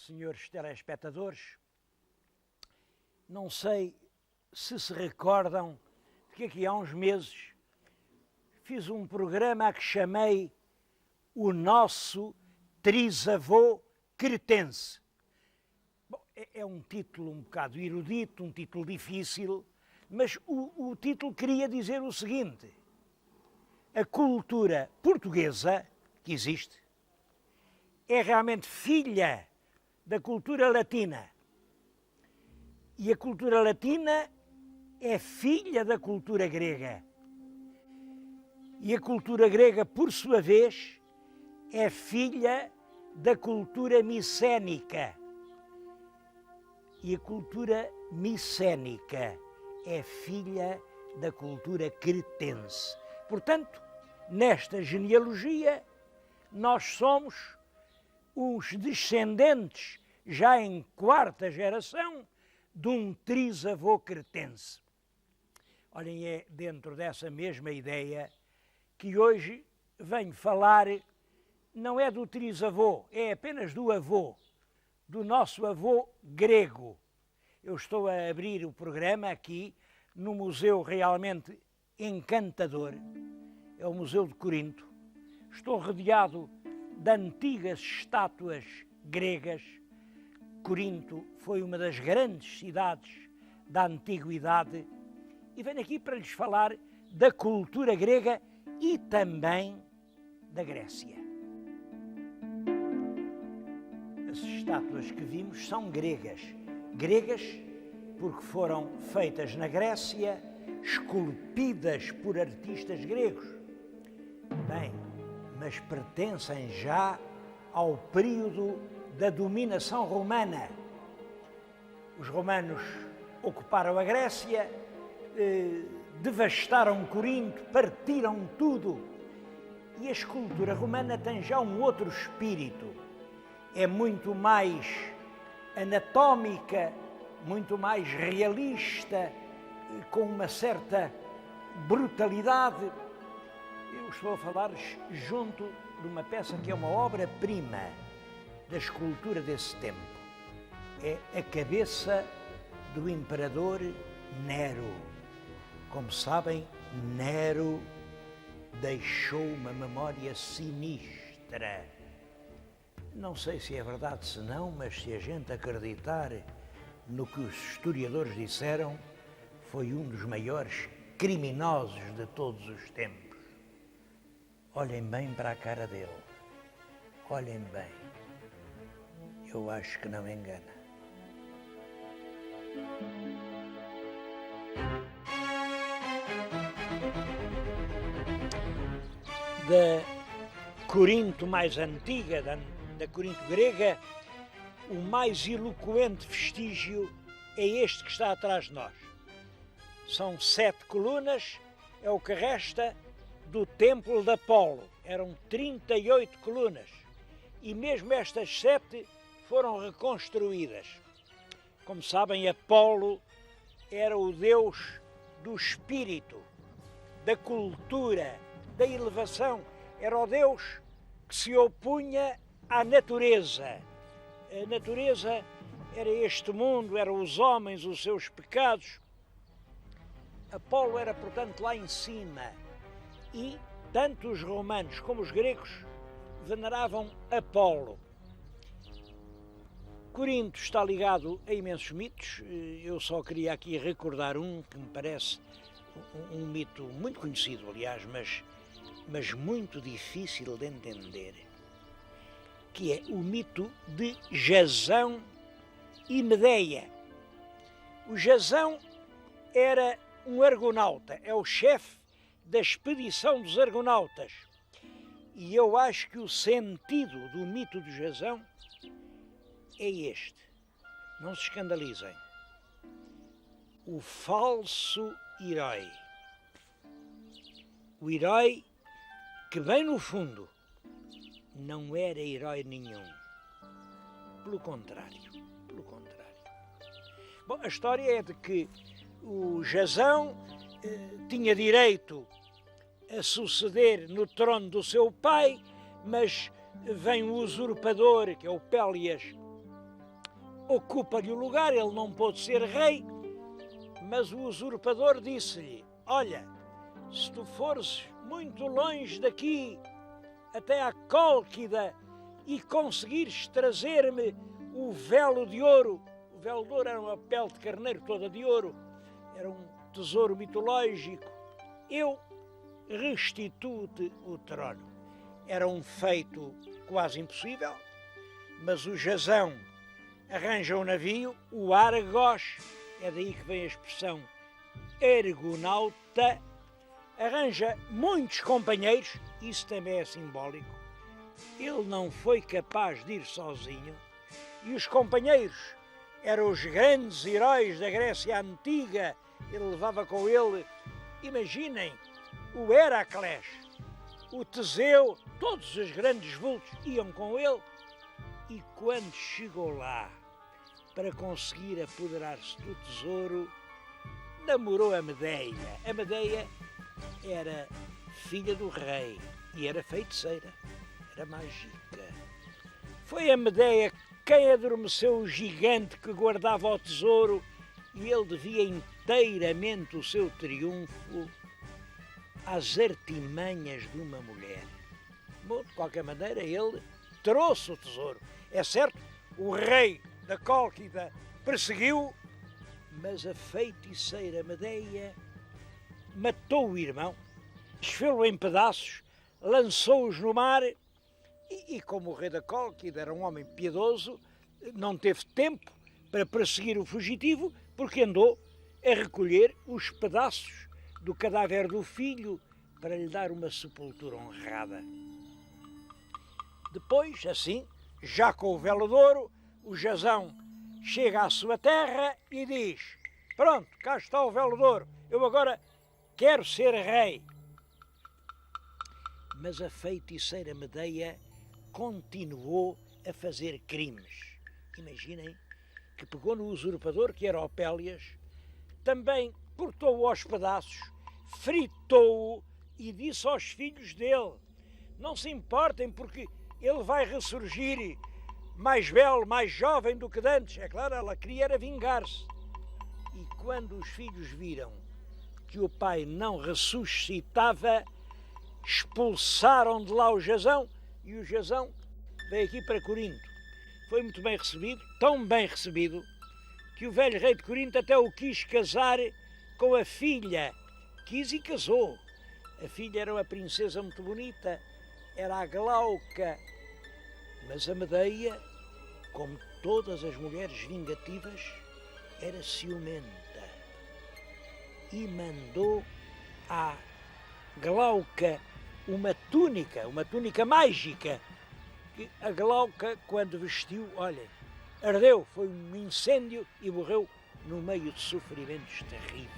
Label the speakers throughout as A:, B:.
A: Senhores telespectadores, não sei se recordam de que aqui há uns meses fiz um programa a que chamei O Nosso Trisavô Cretense. Bom, é um título um bocado erudito, um título difícil, mas o título queria dizer o seguinte: a cultura portuguesa que existe é realmente filha da cultura latina. E a cultura latina é filha da cultura grega. E a cultura grega, por sua vez, é filha da cultura micénica. E a cultura micénica é filha da cultura cretense. Portanto, nesta genealogia, nós somos os descendentes, já em quarta geração, de um trisavô cretense. Olhem, é dentro dessa mesma ideia que hoje venho falar, não é do trisavô, é apenas do avô, do nosso avô grego. Eu estou a abrir o programa aqui num museu realmente encantador, é o Museu de Corinto. Estou rodeado de antigas estátuas gregas. Corinto foi uma das grandes cidades da antiguidade e venho aqui para lhes falar da cultura grega e também da Grécia. As estátuas que vimos são gregas. Gregas porque foram feitas na Grécia, esculpidas por artistas gregos. Bem, mas pertencem já ao período da dominação romana. Os romanos ocuparam a Grécia, devastaram Corinto, partiram tudo. E a escultura romana tem já um outro espírito. É muito mais anatómica, muito mais realista, com uma certa brutalidade. Eu estou a falar junto de uma peça que é uma obra-prima da escultura desse tempo. É a cabeça do imperador Nero. Como sabem, Nero deixou uma memória sinistra. Não sei se é verdade, se não, mas se a gente acreditar no que os historiadores disseram, foi um dos maiores criminosos de todos os tempos. Olhem bem para a cara dele. Olhem bem. Eu acho que não engana. Da Corinto mais antiga, da Corinto grega, o mais eloquente vestígio é este que está atrás de nós. São 7 colunas, é o que resta do templo de Apolo. Eram 38 colunas e mesmo estas 7 foram reconstruídas. Como sabem, Apolo era o deus do espírito, da cultura, da elevação. Era o deus que se opunha à natureza. A natureza era este mundo, eram os homens, os seus pecados. Apolo era, portanto, lá em cima. E tanto os romanos como os gregos veneravam Apolo. Corinto está ligado a imensos mitos. Eu só queria aqui recordar um que me parece um mito muito conhecido, aliás, mas muito difícil de entender, que é o mito de Jasão e Medeia. O Jasão era um argonauta, é o chefe da expedição dos argonautas. E eu acho que o sentido do mito de Jasão é este. Não se escandalizem. O falso herói. O herói que, bem no fundo, não era herói nenhum. Pelo contrário. Bom, a história é de que o Jazão tinha direito a suceder no trono do seu pai, mas vem o usurpador, que é o Pélias, ocupa-lhe o lugar, ele não pôde ser rei, mas o usurpador disse-lhe: olha, se tu fores muito longe daqui, até à Cólquida, e conseguires trazer-me o velo de ouro. O velo de ouro era uma pele de carneiro toda de ouro, era um tesouro mitológico. Eu restituo-te o trono. Era um feito quase impossível, mas o Jazão arranja um navio, o Argos, é daí que vem a expressão argonauta, arranja muitos companheiros, isso também é simbólico. Ele não foi capaz de ir sozinho, e os companheiros eram os grandes heróis da Grécia Antiga. Ele levava com ele, imaginem, o Heracles, o Teseu, todos os grandes vultos iam com ele. E quando chegou lá para conseguir apoderar-se do tesouro, namorou a Medeia. A Medeia era filha do rei e era feiticeira, era mágica. Foi a Medeia quem adormeceu o gigante que guardava o tesouro, e ele devia inteiramente o seu triunfo às artimanhas de uma mulher. Bom, de qualquer maneira, ele trouxe o tesouro. É certo, o rei da Cólquida perseguiu, mas a feiticeira Medeia matou o irmão, desfê-lo em pedaços, lançou-os no mar e como o rei da Cólquida era um homem piedoso, não teve tempo para perseguir o fugitivo, porque andou a recolher os pedaços do cadáver do filho para lhe dar uma sepultura honrada. Depois, assim, já com o velo de ouro, o Jazão chega à sua terra e diz: pronto, cá está o velo de ouro, eu agora quero ser rei. Mas a feiticeira Medeia continuou a fazer crimes. Imaginem que pegou no usurpador, que era o Pélias, também cortou-o aos pedaços, fritou-o e disse aos filhos dele: não se importem, porque ele vai ressurgir mais belo, mais jovem do que antes. É claro, ela queria era vingar-se. E quando os filhos viram que o pai não ressuscitava, expulsaram de lá o Jazão, e o Jazão veio aqui para Corinto. Foi muito bem recebido, tão bem recebido, que o velho rei de Corinto até o quis casar com a filha. Quis e casou. A filha era uma princesa muito bonita, era a Glauca. Mas a Medeia, como todas as mulheres vingativas, era ciumenta e mandou à Glauca uma túnica mágica, que a Glauca, quando vestiu, olha, ardeu, foi um incêndio e morreu no meio de sofrimentos terríveis.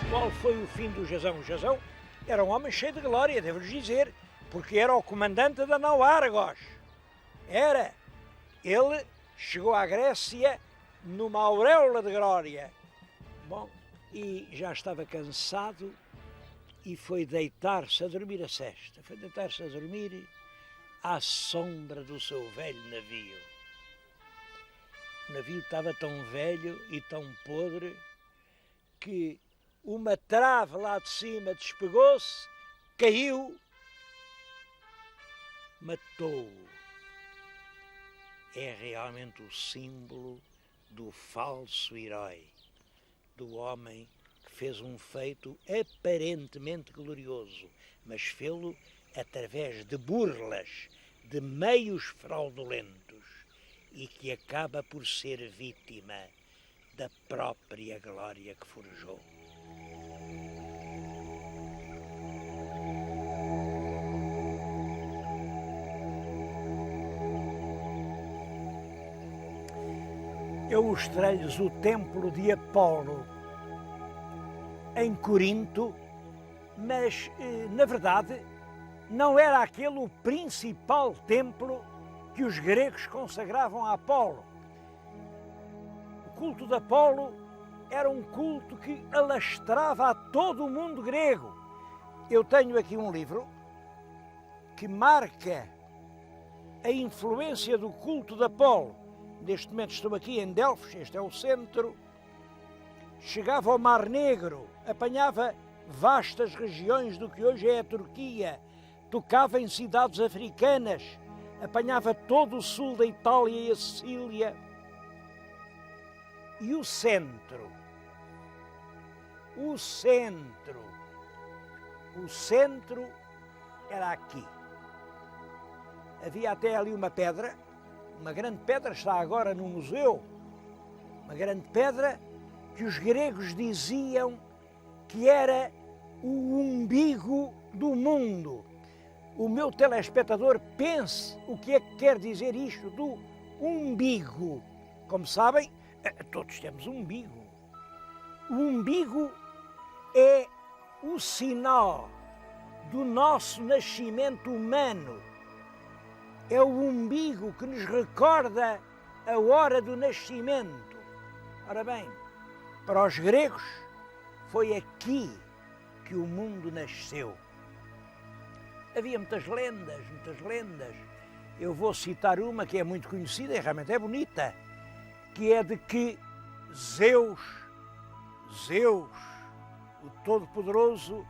A: Qual foi o fim do Jazão? O Jazão era um homem cheio de glória, devo-lhes dizer, porque era o comandante da nau Argos. Era. Ele chegou à Grécia numa auréola de glória. Bom, e já estava cansado e foi deitar-se a dormir a sesta. Foi deitar-se a dormir à sombra do seu velho navio. O navio estava tão velho e tão podre que uma trave lá de cima despegou-se, caiu, matou-o. É realmente o símbolo do falso herói, do homem que fez um feito aparentemente glorioso, mas fê-lo através de burlas, de meios fraudulentos, e que acaba por ser vítima da própria glória que forjou. eu mostrei-lhes o templo de Apolo em Corinto, mas, na verdade, não era aquele o principal templo que os gregos consagravam a Apolo. O culto de Apolo era um culto que alastrava a todo o mundo grego. Eu tenho aqui um livro que marca a influência do culto de Apolo. Neste momento estou aqui em Delfos, este é o centro. Chegava ao Mar Negro, apanhava vastas regiões do que hoje é a Turquia, tocava em cidades africanas, apanhava todo o sul da Itália e a Sicília. E o centro era aqui. Havia até ali uma pedra, uma grande pedra, está agora no museu, uma grande pedra que os gregos diziam que era o umbigo do mundo. O meu telespectador pense o que é que quer dizer isto do umbigo. Como sabem, todos temos um umbigo. O umbigo é o sinal do nosso nascimento humano. É o umbigo que nos recorda a hora do nascimento. Ora bem, para os gregos foi aqui que o mundo nasceu. Havia muitas lendas. Eu vou citar uma que é muito conhecida e realmente é bonita, que é de que Zeus, o Todo-Poderoso,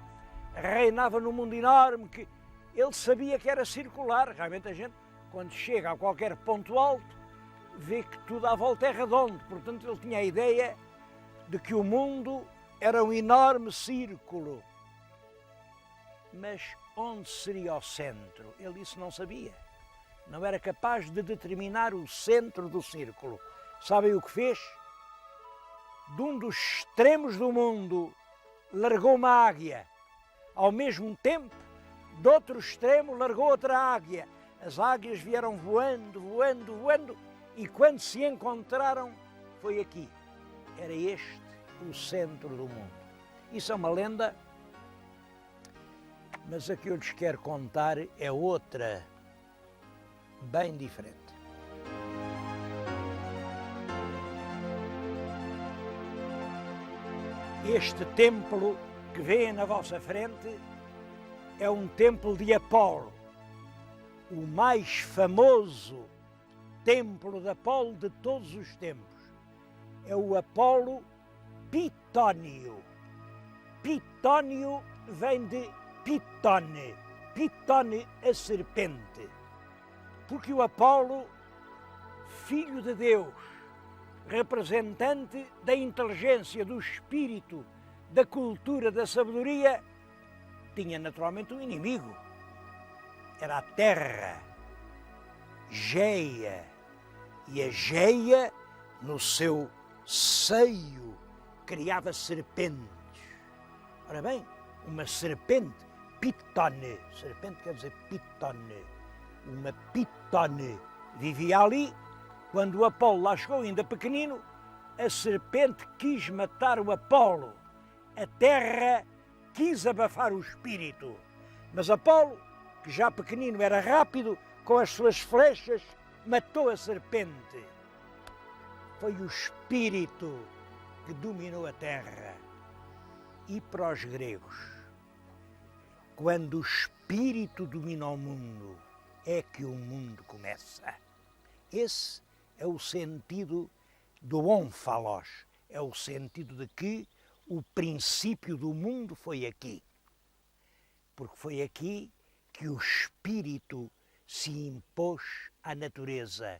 A: reinava num mundo enorme, que ele sabia que era circular. Realmente a gente, quando chega a qualquer ponto alto, vê que tudo à volta é redondo. Portanto, ele tinha a ideia de que o mundo era um enorme círculo. Mas onde seria o centro? Ele isso não sabia. Não era capaz de determinar o centro do círculo. Sabem o que fez? De um dos extremos do mundo, largou uma águia. Ao mesmo tempo, do outro extremo, largou outra águia. As águias vieram voando, e quando se encontraram, foi aqui. Era este o centro do mundo. Isso é uma lenda, mas a que eu lhes quero contar é outra, bem diferente. Este templo que vê na vossa frente é um templo de Apolo, o mais famoso templo de Apolo de todos os tempos. É o Apolo Pitónio. Pitónio vem de Pitone, Pitone a serpente, porque o Apolo, filho de Deus, representante da inteligência, do espírito, da cultura, da sabedoria, tinha naturalmente um inimigo. Era a terra, Geia, e a Geia, no seu seio, criava serpentes. Ora bem, uma serpente, Pitone, serpente quer dizer Pitone, uma Pitone vivia ali. Quando o Apolo lá chegou, ainda pequenino, a serpente quis matar o Apolo. A terra quis abafar o espírito. Mas Apolo, que já pequenino era rápido, com as suas flechas, matou a serpente. Foi o espírito que dominou a terra. E para os gregos, quando o espírito domina o mundo, é que o mundo começa. Esse é o sentido do ónfalos, é o sentido de que o princípio do mundo foi aqui. Porque foi aqui que o espírito se impôs à natureza.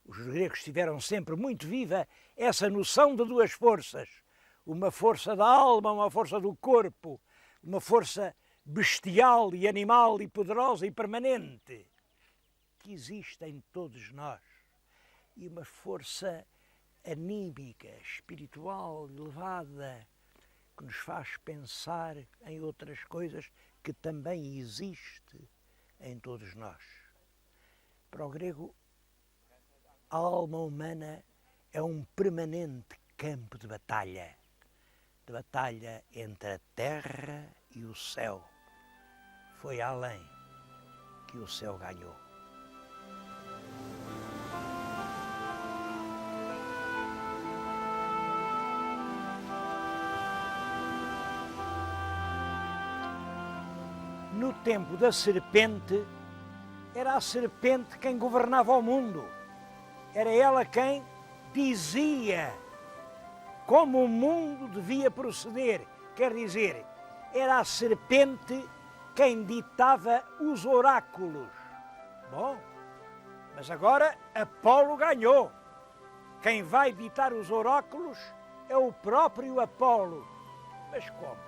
A: Os gregos tiveram sempre muito viva essa noção de duas forças. Uma força da alma, uma força do corpo, uma força bestial e animal e poderosa e permanente, que existe em todos nós, e uma força anímica, espiritual, elevada, que nos faz pensar em outras coisas que também existe em todos nós. Para o grego, A alma humana é um permanente campo de batalha entre a terra e o céu. Foi além que o céu ganhou. No tempo da serpente, era a serpente quem governava o mundo. Era ela quem dizia como o mundo devia proceder. Quer dizer, era a serpente quem ditava os oráculos. Bom, mas agora Apolo ganhou. Quem vai ditar os oráculos é o próprio Apolo. Mas como?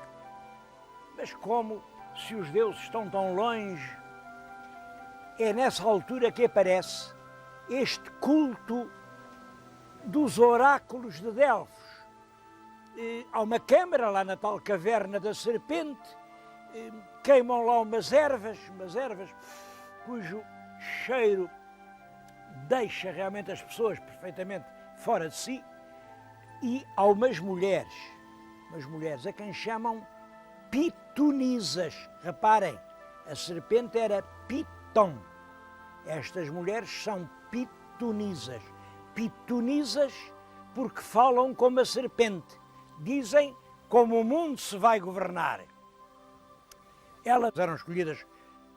A: Mas como, se os deuses estão tão longe? É nessa altura que aparece este culto dos oráculos de Delfos. Há uma câmara lá na tal caverna da serpente, queimam lá umas ervas cujo cheiro deixa realmente as pessoas perfeitamente fora de si, e há umas mulheres a quem chamam pitonisas. Reparem, a serpente era Piton. Estas mulheres são pitonisas. Pitonisas porque falam como a serpente. Dizem como o mundo se vai governar. Elas eram escolhidas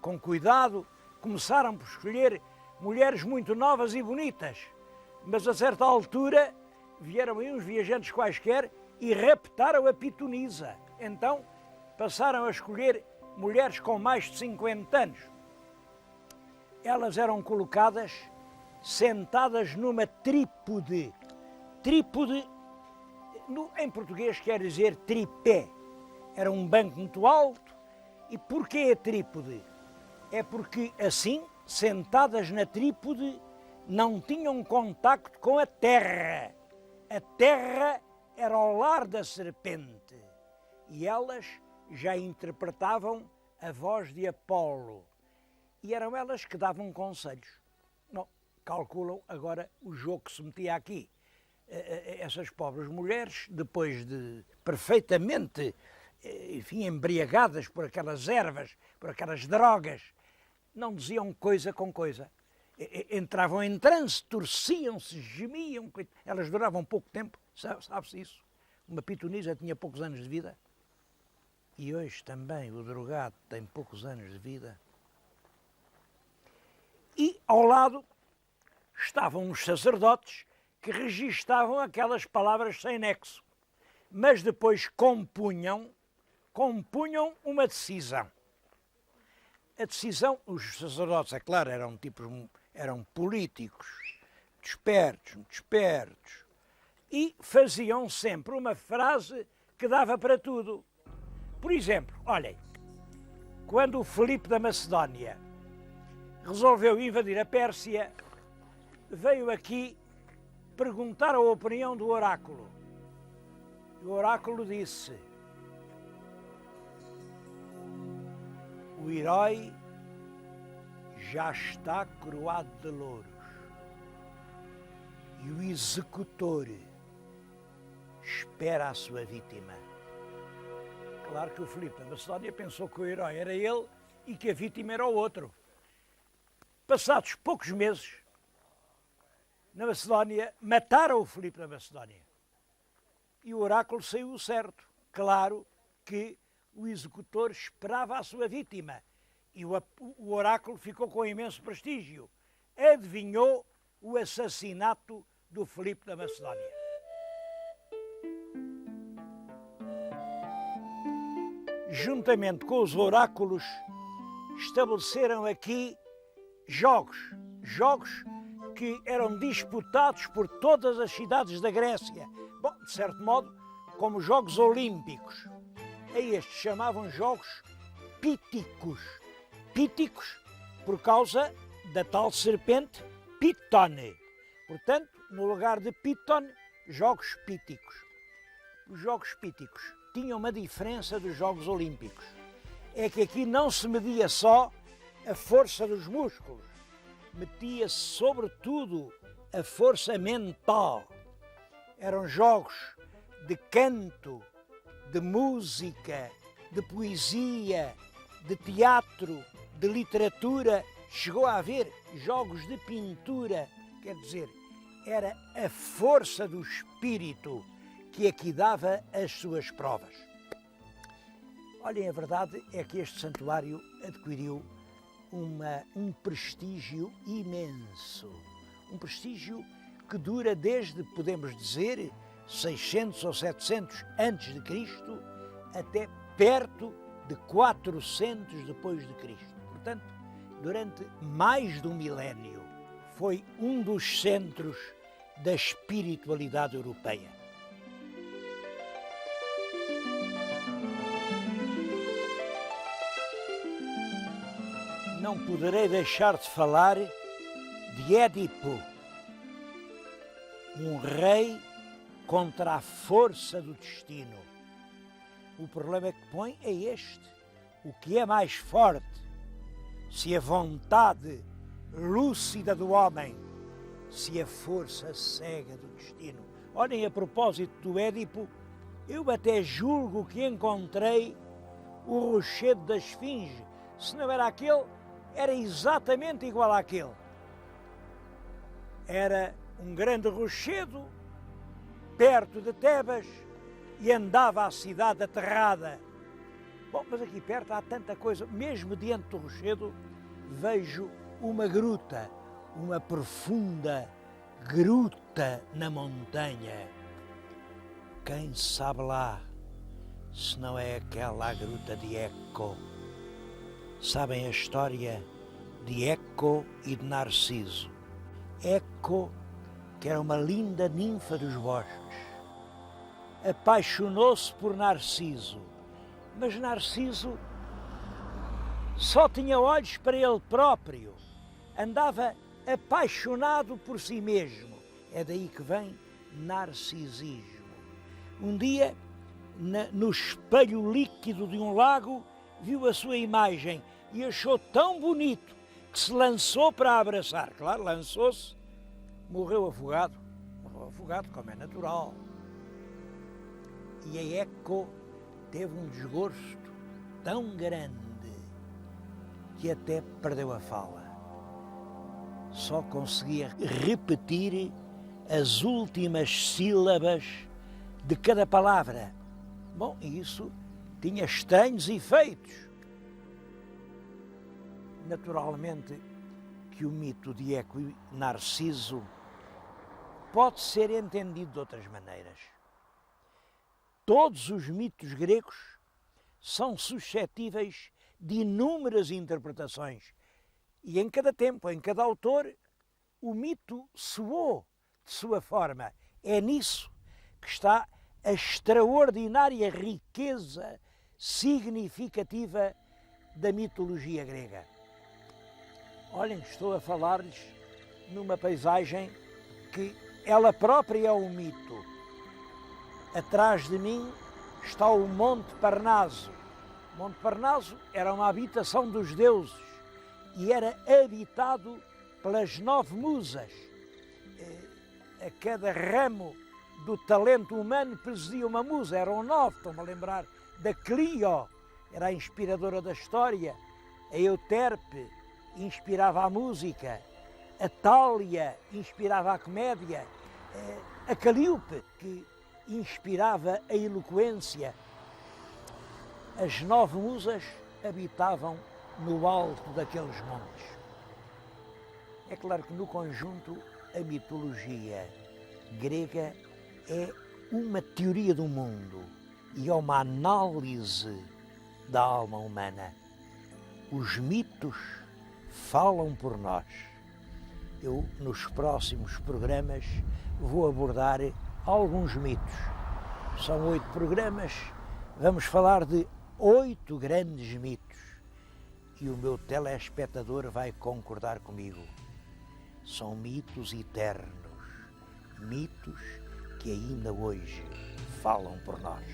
A: com cuidado, começaram por escolher mulheres muito novas e bonitas, mas a certa altura vieram aí uns viajantes quaisquer e raptaram a pitonisa. Então passaram a escolher mulheres com mais de 50 anos. Elas eram colocadas sentadas numa trípode. Trípode, em português, quer dizer tripé. Era um banco muito alto. E porquê a trípode? É porque assim, sentadas na trípode, não tinham contacto com a terra. A terra era o lar da serpente. E elas já interpretavam a voz de Apolo. E eram elas que davam conselhos. Não, calculam agora o jogo que se metia aqui. Essas pobres mulheres, depois de perfeitamente, enfim, embriagadas por aquelas ervas, por aquelas drogas, não diziam coisa com coisa. Entravam em transe, torciam-se, gemiam. Elas duravam pouco tempo, sabe-se isso? Uma pitonisa tinha poucos anos de vida. E hoje também o drogado tem poucos anos de vida. E ao lado estavam os sacerdotes que registavam aquelas palavras sem nexo, mas depois compunham uma decisão. A decisão, os sacerdotes, é claro, eram políticos, muito espertos, e faziam sempre uma frase que dava para tudo. Por exemplo, olhem, quando o Filipe da Macedónia resolveu invadir a Pérsia, veio aqui perguntar a opinião do oráculo. O oráculo disse: o herói já está coroado de louros e o executor espera a sua vítima. Claro que o Filipe da Macedónia pensou que o herói era ele e que a vítima era o outro. Passados poucos meses, na Macedónia, mataram o Filipe da Macedónia. E o oráculo saiu certo. Claro que o executor esperava a sua vítima. E o oráculo ficou com imenso prestígio. Adivinhou o assassinato do Filipe da Macedónia. Juntamente com os oráculos, estabeleceram aqui jogos que eram disputados por todas as cidades da Grécia. Bom, de certo modo, como Jogos Olímpicos. A estes chamavam Jogos Píticos. Píticos por causa da tal serpente Pitone. Portanto, no lugar de Piton, Jogos Píticos. Os Jogos Píticos tinham uma diferença dos Jogos Olímpicos. É que aqui não se media só a força dos músculos, metia-se sobretudo a força mental. Eram jogos de canto, de música, de poesia, de teatro, de literatura. Chegou a haver jogos de pintura. Quer dizer, era a força do espírito que aqui dava as suas provas. Olhem, a verdade é que este santuário adquiriu um prestígio imenso. Um prestígio que dura desde, podemos dizer, 600 ou 700 antes de Cristo até perto de 400 depois de Cristo. Portanto, durante mais de um milénio, foi um dos centros da espiritualidade europeia. Não poderei deixar de falar de Édipo, um rei contra a força do destino. O problema que põe é este: o que é mais forte? Se a vontade lúcida do homem, se a força cega do destino. Olhem, a propósito do Édipo, eu até julgo que encontrei o rochedo da Esfinge. Se não era aquele, era exatamente igual àquele. Era um grande rochedo perto de Tebas e andava a cidade aterrada. Bom, mas aqui perto há tanta coisa. Mesmo diante do rochedo vejo uma gruta, uma profunda gruta na montanha. Quem sabe lá se não é aquela a gruta de Eco? Sabem a história de Eco e de Narciso? Eco, que era uma linda ninfa dos bosques, apaixonou-se por Narciso, mas Narciso só tinha olhos para ele próprio, andava apaixonado por si mesmo. É daí que vem narcisismo. Um dia, no espelho líquido de um lago, viu a sua imagem e achou tão bonito que se lançou para a abraçar. Claro, lançou-se, morreu afogado, como é natural. E a Eco teve um desgosto tão grande que até perdeu a fala. Só conseguia repetir as últimas sílabas de cada palavra. Bom, isso tinha estranhos efeitos. Naturalmente que o mito de Eco e Narciso pode ser entendido de outras maneiras. Todos os mitos gregos são suscetíveis de inúmeras interpretações e em cada tempo, em cada autor, o mito soou de sua forma. É nisso que está a extraordinária riqueza significativa da mitologia grega. Olhem, estou a falar-lhes numa paisagem que ela própria é um mito. Atrás de mim está o Monte Parnaso. O Monte Parnaso era uma habitação dos deuses e era habitado pelas 9 musas. A cada ramo do talento humano presidia uma musa, eram 9, estou-me a lembrar da Clio, era a inspiradora da história, a Euterpe inspirava a música, a Tália inspirava a comédia, a Calíope, que inspirava a eloquência. As 9 musas habitavam no alto daqueles montes. É claro que no conjunto a mitologia grega é uma teoria do mundo e é uma análise da alma humana. Os mitos falam por nós. Eu, nos próximos programas, vou abordar alguns mitos. São 8 programas, vamos falar de 8 grandes mitos. E o meu telespectador vai concordar comigo. São mitos eternos, mitos que ainda hoje falam por nós.